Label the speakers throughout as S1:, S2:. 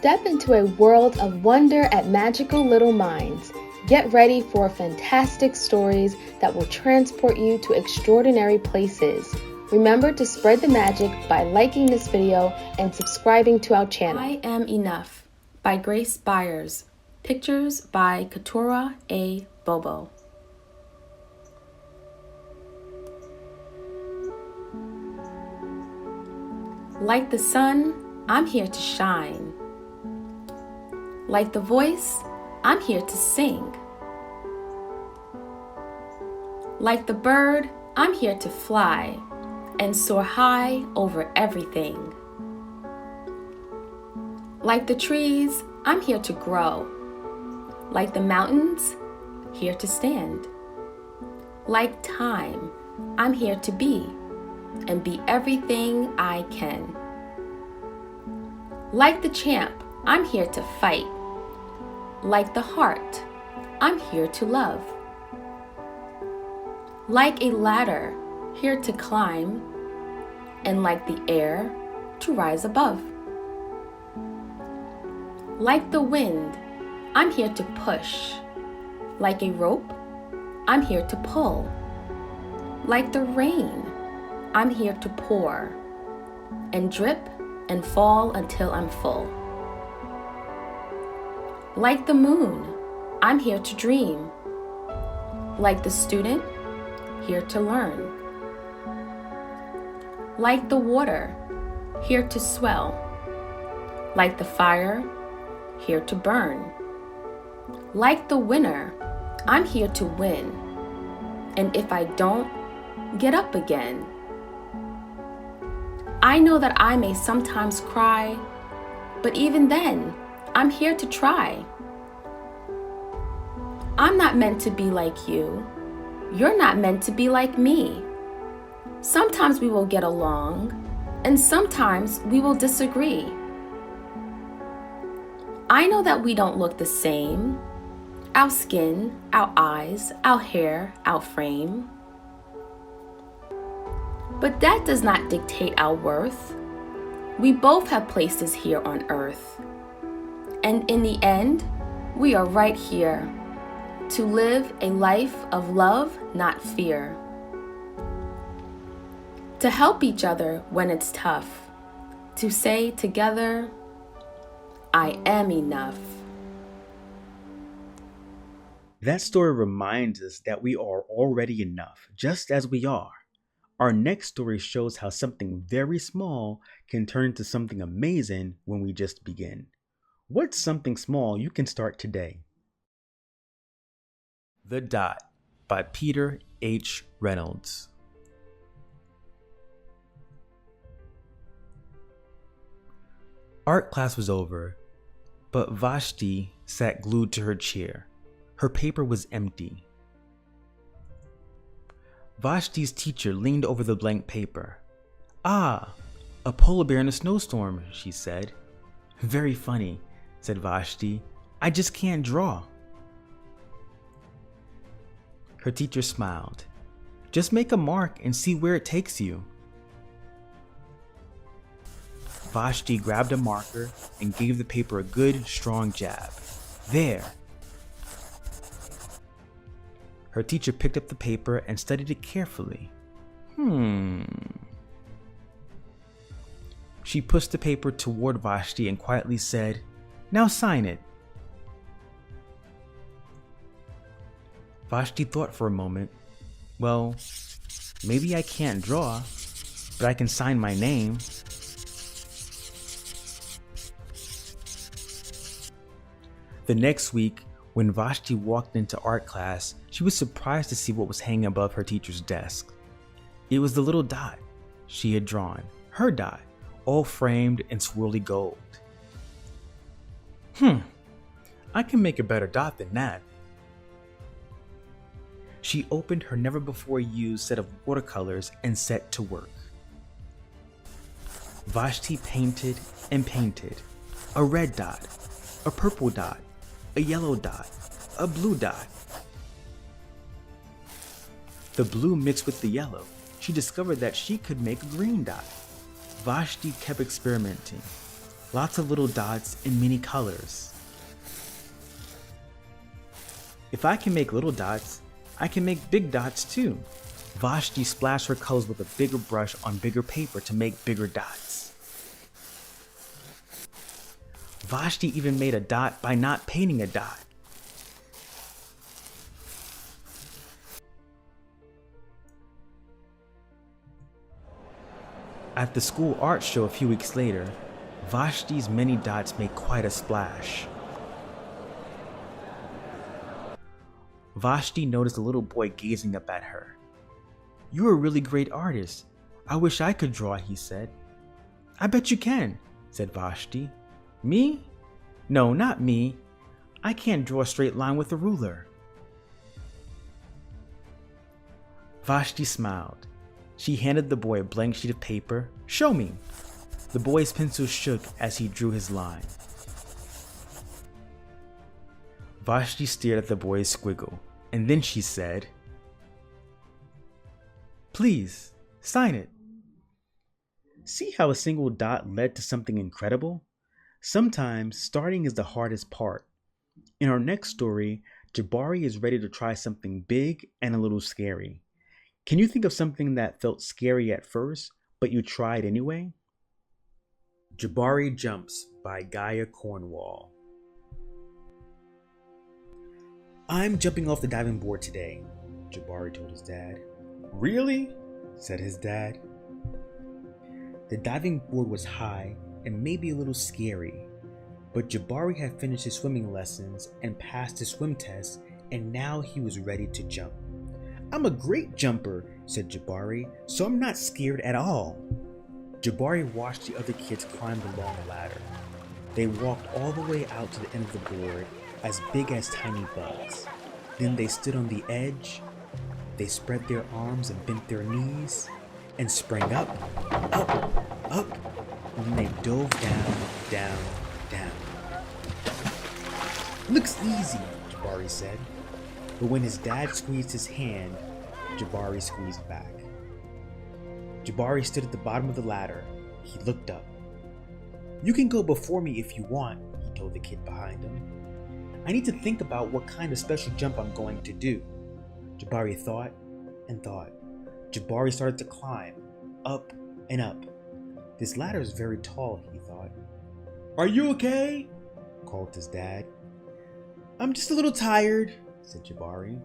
S1: Step into a world of wonder at magical little minds. Get ready for fantastic stories that will transport you to extraordinary places. Remember to spread the magic by liking this video and subscribing to our channel.
S2: I Am Enough by Grace Byers. Pictures by Katura A. Bobo. Like the sun, I'm here to shine. Like the voice, I'm here to sing. Like the bird, I'm here to fly and soar high over everything. Like the trees, I'm here to grow. Like the mountains, here to stand. Like time, I'm here to be and be everything I can. Like the champ, I'm here to fight. Like the heart, I'm here to love. Like a ladder, here to climb, and like the air, to rise above. Like the wind, I'm here to push. Like a rope, I'm here to pull. Like the rain, I'm here to pour and drip and fall until I'm full. Like the moon, I'm here to dream. Like the student, here to learn. Like the water, here to swell. Like the fire, here to burn. Like the winner, I'm here to win. And if I don't, get up again. I know that I may sometimes cry, but even then, I'm here to try. I'm not meant to be like you. You're not meant to be like me. Sometimes we will get along, and sometimes we will disagree. I know that we don't look the same. Our skin, our eyes, our hair, our frame. But that does not dictate our worth. We both have places here on earth. And in the end, we are right here to live a life of love, not fear. To help each other when it's tough. To say together, I am enough.
S3: That story reminds us that we are already enough, just as we are. Our next story shows how something very small can turn into something amazing when we just begin. What's something small you can start today? The Dot by Peter H. Reynolds. Art class was over, but Vashti sat glued to her chair. Her paper was empty. Vashti's teacher leaned over the blank paper. "Ah, a polar bear in a snowstorm," she said. "Very funny," said Vashti. "I just can't draw." Her teacher smiled. "Just make a mark and see where it takes you." Vashti grabbed a marker and gave the paper a good, strong jab. "There." Her teacher picked up the paper and studied it carefully. She pushed the paper toward Vashti and quietly said, "Now sign it." Vashti thought for a moment. "Well, maybe I can't draw, but I can sign my name." The next week, when Vashti walked into art class, she was surprised to see what was hanging above her teacher's desk. It was the little dot she had drawn, her dot, all framed in swirly gold. I can make a better dot than that. She opened her never-before-used set of watercolors and set to work. Vashti painted and painted. A red dot, a purple dot, a yellow dot, a blue dot. The blue mixed with the yellow. She discovered that she could make a green dot. Vashti kept experimenting. lots of little dots in many colors. If I can make little dots, I can make big dots too. Vashti splashed her colors with a bigger brush on bigger paper to make bigger dots. Vashti even made a dot by not painting a dot. At the school art show a few weeks later, Vashti's many dots made quite a splash. Vashti noticed a little boy gazing up at her. "You're a really great artist. I wish I could draw," he said. "I bet you can," said Vashti. "Me? No, not me. I can't draw a straight line with a ruler." Vashti smiled. She handed the boy a blank sheet of paper. "Show me." The boy's pencil shook as he drew his line. Vashti stared at the boy's squiggle, and then she said, "Please, sign it." See how a single dot led to something incredible? Sometimes starting is the hardest part. In our next story, Jabari is ready to try something big and a little scary. Can you think of something that felt scary at first, but you tried anyway? Jabari Jumps by Gaia Cornwall. "I'm jumping off the diving board today," Jabari told his dad. "Really?" said his dad. The diving board was high and maybe a little scary, but Jabari had finished his swimming lessons and passed his swim test, and now he was ready to jump. "I'm a great jumper," said Jabari, "so I'm not scared at all." Jabari watched the other kids climb the long ladder. They walked all the way out to the end of the board, as big as tiny bugs. Then they stood on the edge. They spread their arms and bent their knees and sprang up, up, and then they dove down, down, down. "Looks easy," Jabari said. But when his dad squeezed his hand, Jabari squeezed back. Jabari stood at the bottom of the ladder. He looked up. "You can go before me if you want," he told the kid behind him. "I need to think about what kind of special jump I'm going to do." Jabari thought and thought. Jabari started to climb, up and up. This ladder is very tall, he thought. "Are you okay?" called his dad. "I'm just a little tired," said Jabari.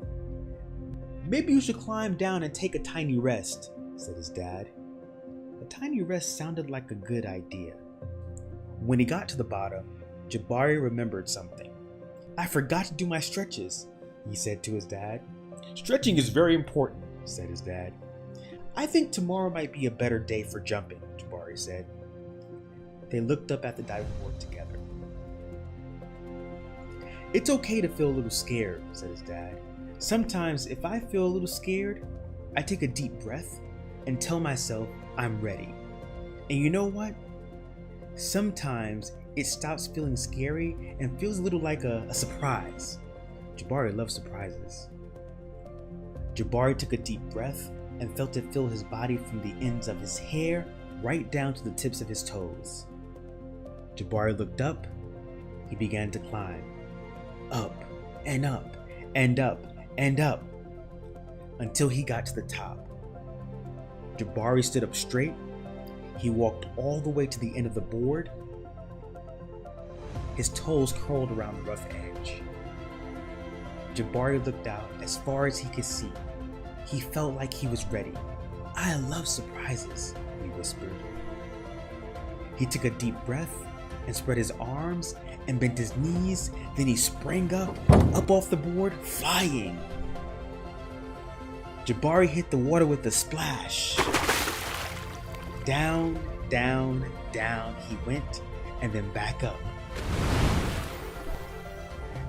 S3: "Maybe you should climb down and take a tiny rest," said his dad. A tiny rest sounded like a good idea. When he got to the bottom, Jabari remembered something. "I forgot to do my stretches," he said to his dad. "Stretching is very important," said his dad. "I think tomorrow might be a better day for jumping," Jabari said. They looked up at the diving board together. "It's okay to feel a little scared," said his dad. "Sometimes if I feel a little scared, I take a deep breath and tell myself I'm ready. And you know what? Sometimes it stops feeling scary and feels a little like a surprise." Jabari loves surprises. Jabari took a deep breath and felt it fill his body from the ends of his hair right down to the tips of his toes. Jabari looked up. He began to climb. Up and up and up and up until he got to the top. Jabari stood up straight. He walked all the way to the end of the board. His toes curled around the rough edge. Jabari looked out as far as he could see. He felt like he was ready. "I love surprises," he whispered. He took a deep breath and spread his arms and bent his knees. Then he sprang up off the board, flying. Jabari hit the water with a splash. Down, down, down he went, and then back up.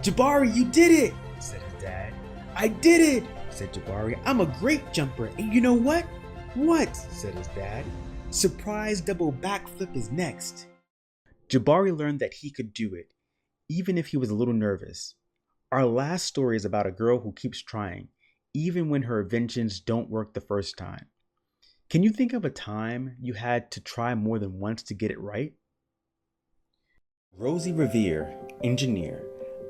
S3: "Jabari, you did it," said his dad. "I did it," said Jabari. "I'm a great jumper, and you know what?" "What?" said his dad. "Surprise double backflip is next." Jabari learned that he could do it, even if he was a little nervous. Our last story is about a girl who keeps trying, even when her inventions don't work the first time. Can you think of a time you had to try more than once to get it right? Rosie Revere, Engineer,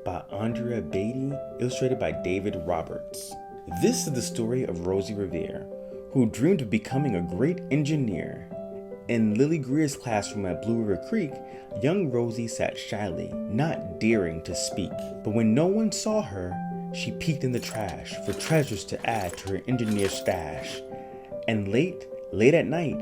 S3: by Andrea, Beaty, illustrated by David Roberts. This is the story of Rosie Revere, who dreamed of becoming a great engineer. In Lily Greer's classroom at Blue River Creek, young Rosie sat shyly, not daring to speak. But when no one saw her, she peeked in the trash for treasures to add to her engineer stash. And late at night,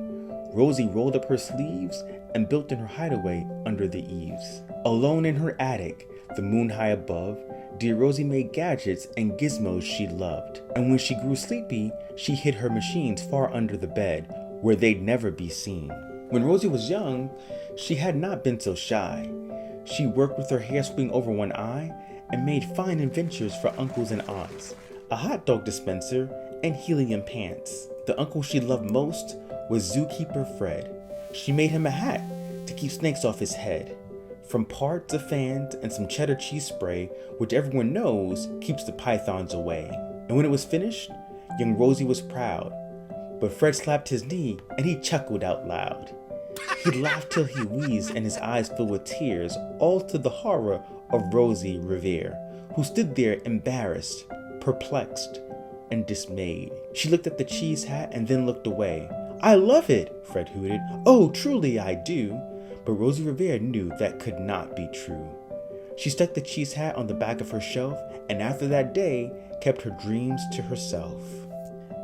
S3: Rosie rolled up her sleeves and built in her hideaway under the eaves. Alone in her attic, the moon high above, dear Rosie made gadgets and gizmos she loved. And when she grew sleepy, she hid her machines far under the bed, where they'd never be seen. When Rosie was young, she had not been so shy. She worked with her hair sweeping over one eye and made fine inventions for uncles and aunts, a hot dog dispenser and helium pants. The uncle she loved most was zookeeper Fred. She made him a hat to keep snakes off his head. From parts of fans and some cheddar cheese spray, which everyone knows keeps the pythons away. And when it was finished, young Rosie was proud. But Fred slapped his knee and he chuckled out loud. He laughed till he wheezed and his eyes filled with tears, all to the horror of Rosie Revere, who stood there embarrassed, perplexed, and dismayed. She looked at the cheese hat and then looked away. "I love it," Fred hooted. "Oh, truly I do." But Rosie Revere knew that could not be true. She stuck the cheese hat on the back of her shelf and after that day kept her dreams to herself.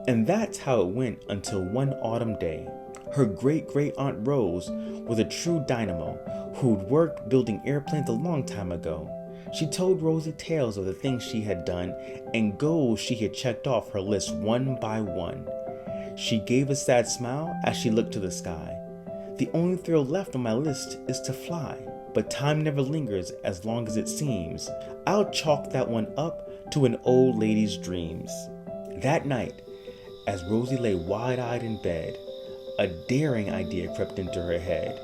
S3: And that's how it went until one autumn day. Her great-great-aunt Rose was a true dynamo who'd worked building airplanes a long time ago. She told Rosie tales of the things she had done and goals she had checked off her list one by one. She gave a sad smile as she looked to the sky. "The only thrill left on my list is to fly, but time never lingers as long as it seems. I'll chalk that one up to an old lady's dreams." That night, as Rosie lay wide-eyed in bed, a daring idea crept into her head.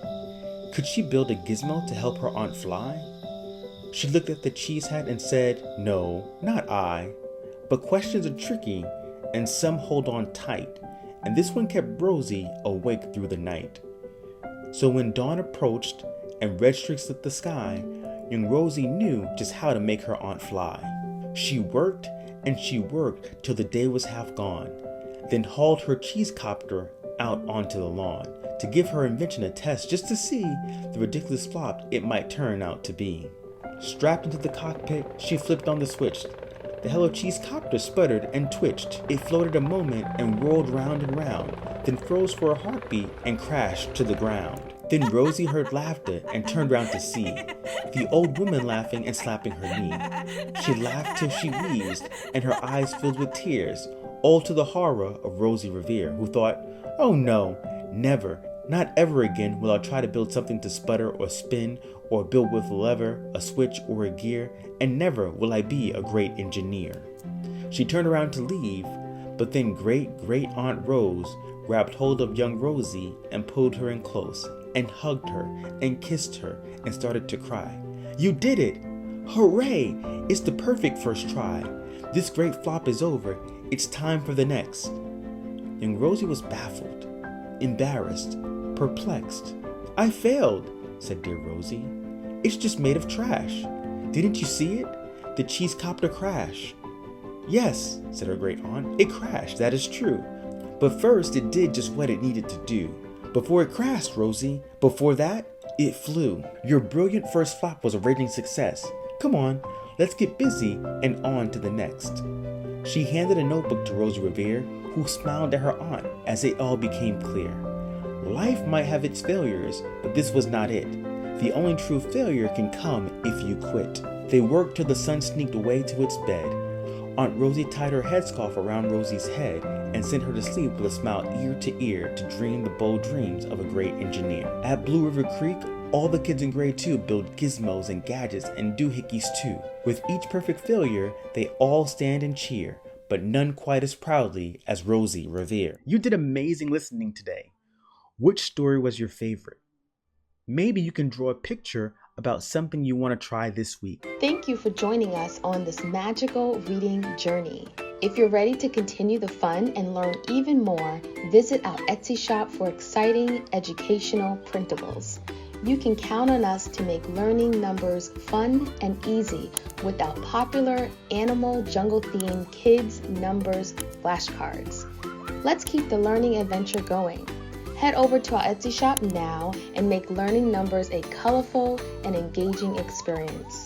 S3: Could she build a gizmo to help her aunt fly? She looked at the cheese hat and said, "No, not I." But questions are tricky, and some hold on tight, and this one kept Rosie awake through the night. So when dawn approached and red streaks lit the sky, young Rosie knew just how to make her aunt fly. She worked and she worked till the day was half gone, then hauled her cheese copter out onto the lawn to give her invention a test just to see the ridiculous flop it might turn out to be. Strapped into the cockpit, she flipped on the switch. The Hello Cheese copter sputtered and twitched. It floated a moment and rolled round and round, then froze for a heartbeat and crashed to the ground. Then Rosie heard laughter and turned round to see the old woman laughing and slapping her knee. She laughed till she wheezed and her eyes filled with tears, all to the horror of Rosie Revere, who thought, "Oh no, never, not ever again will I try to build something to sputter or spin or build with a lever, a switch, or a gear, and never will I be a great engineer." She turned around to leave, but then great-great-aunt Rose grabbed hold of young Rosie and pulled her in close and hugged her and kissed her and started to cry. "You did it! Hooray! It's the perfect first try. This great flop is over. It's time for the next." Young Rosie was baffled, embarrassed, perplexed. "I failed," said dear Rosie. "It's just made of trash. Didn't you see it? The cheese copter crashed." "Yes," said her great aunt, "it crashed, that is true. But first it did just what it needed to do. Before it crashed, Rosie, before that, it flew. Your brilliant first flop was a raging success. Come on, let's get busy and on to the next." She handed a notebook to Rosie Revere, who smiled at her aunt as it all became clear. Life might have its failures, but this was not it. The only true failure can come if you quit. They worked till the sun sneaked away to its bed. Aunt Rosie tied her headscarf around Rosie's head and sent her to sleep with a smile ear to ear to dream the bold dreams of a great engineer. At Blue River Creek, all the kids in grade 2 build gizmos and gadgets and doohickeys too. With each perfect failure, they all stand and cheer, but none quite as proudly as Rosie Revere. You did amazing listening today. Which story was your favorite? Maybe you can draw a picture about something you want to try this week.
S1: Thank you for joining us on this magical reading journey. If you're ready to continue the fun and learn even more, visit our Etsy shop for exciting educational printables. You can count on us to make learning numbers fun and easy with our popular animal jungle-themed kids numbers flashcards. Let's keep the learning adventure going. Head over to our Etsy shop now and make learning numbers a colorful and engaging experience.